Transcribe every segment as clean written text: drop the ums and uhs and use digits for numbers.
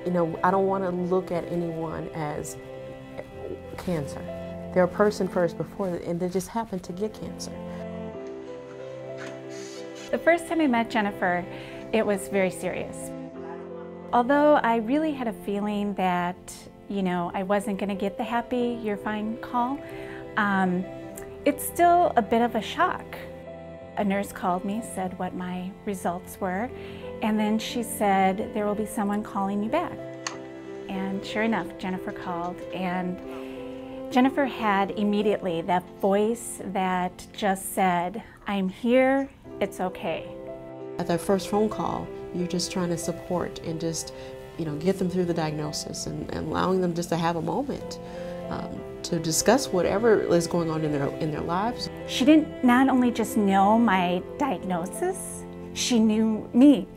You know, I don't want to look at anyone as cancer. They're a person first before, and they just happen to get cancer. The first time I met Jennifer, it was very serious. Although I really had a feeling that, you know, I wasn't going to get the happy, you're fine call, it's still a bit of a shock. A nurse called me, said what my results were, and then she said, there will be someone calling you back. And sure enough, Jennifer called, and Jennifer had immediately that voice that just said, I'm here, it's okay. At that first phone call, you're just trying to support and just, you know, get them through the diagnosis and allowing them just to have a moment to discuss whatever is going on in their lives. She didn't not only just know my diagnosis, she knew me.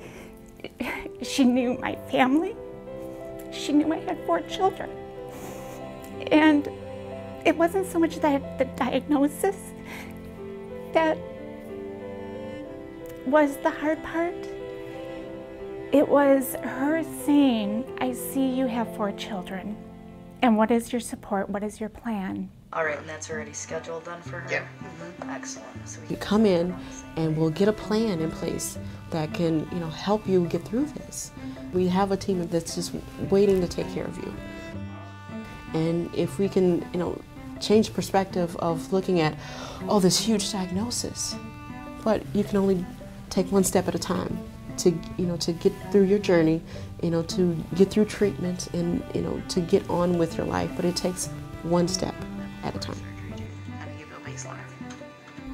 She knew my family. She knew I had 4 children. And it wasn't so much that the diagnosis that was the hard part. It was her saying, I see you have 4 children. And what is your support? What is your plan? All right, and that's already scheduled then for her? Yeah. Excellent. So You come in and we'll get a plan in place that can, you know, help you get through this. We have a team that's just waiting to take care of you. And if we can, you know, change perspective of looking at, oh, this huge diagnosis, but you can only take one step at a time to, you know, to get through your journey, you know, to get through treatment and, you know, to get on with your life. But it takes one step at a time.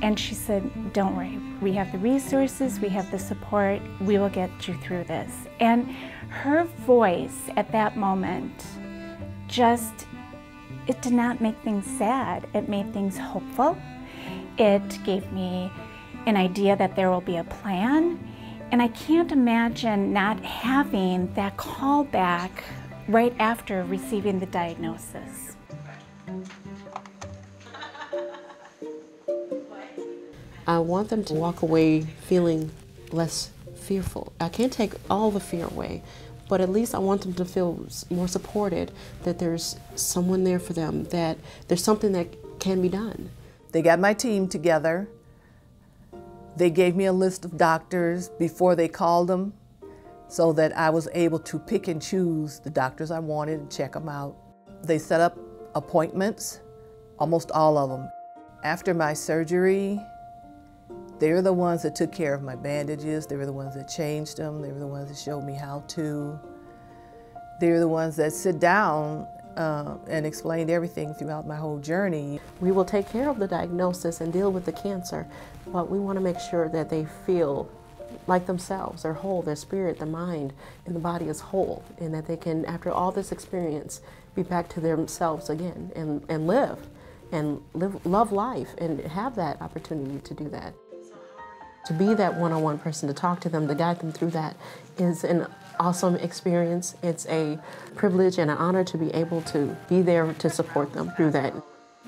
And she said, don't worry, we have the resources, we have the support, we will get you through this. And her voice at that moment just, it did not make things sad, it made things hopeful. It gave me an idea that there will be a plan, and I can't imagine not having that call back right after receiving the diagnosis. I want them to walk away feeling less fearful. I can't take all the fear away, but at least I want them to feel more supported, that there's someone there for them, that there's something that can be done. They got my team together. They gave me a list of doctors before they called them so that I was able to pick and choose the doctors I wanted and check them out. They set up appointments, almost all of them. After my surgery, they were the ones that took care of my bandages. They were the ones that changed them. They were the ones that showed me how to. They were the ones that sit down and explained everything throughout my whole journey. We will take care of the diagnosis and deal with the cancer, but we want to make sure that they feel like themselves. They're whole, their spirit, their mind, and the body is whole, and that they can, after all this experience, be back to themselves again and live love life and have that opportunity to do that. To be that one-on-one person, to talk to them, to guide them through that is an awesome experience. It's a privilege and an honor to be able to be there to support them through that.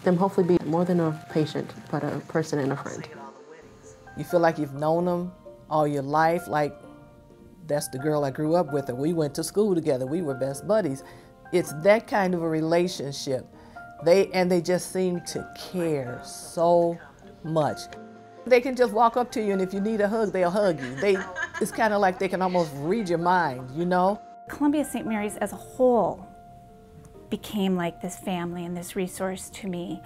Them hopefully be more than a patient, but a person and a friend. You feel like you've known them all your life, like that's the girl I grew up with, and we went to school together, we were best buddies. It's that kind of a relationship. They just seem to care so much. They can just walk up to you, and if you need a hug, they'll hug you. It's kind of like they can almost read your mind, you know? Columbia St. Mary's as a whole became like this family and this resource to me.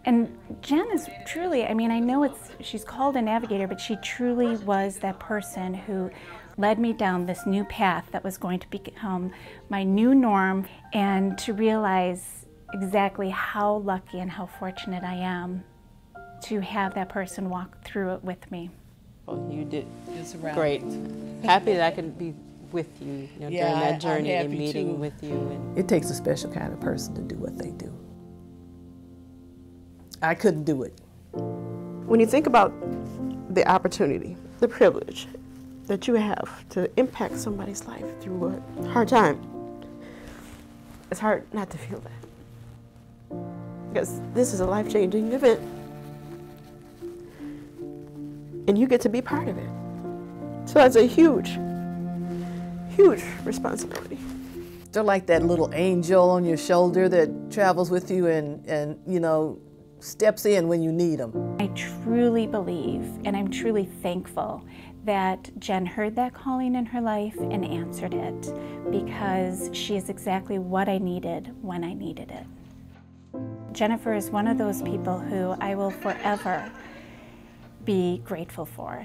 And Jen is truly, I mean, I know she's called a navigator, but she truly was that person who led me down this new path that was going to become my new norm, and to realize exactly how lucky and how fortunate I am to have that person walk through it with me. Well, you did great. Happy that I could be with you, during that journey and meeting with you. And it takes a special kind of person to do what they do. I couldn't do it. When you think about the opportunity, the privilege that you have to impact somebody's life through a hard time, it's hard not to feel that. Because this is a life-changing event. And you get to be part of it. So that's a huge, huge responsibility. They're like that little angel on your shoulder that travels with you and you know, steps in when you need them. I truly believe, and I'm truly thankful, that Jen heard that calling in her life and answered it, because she is exactly what I needed when I needed it. Jennifer is one of those people who I will forever be grateful for.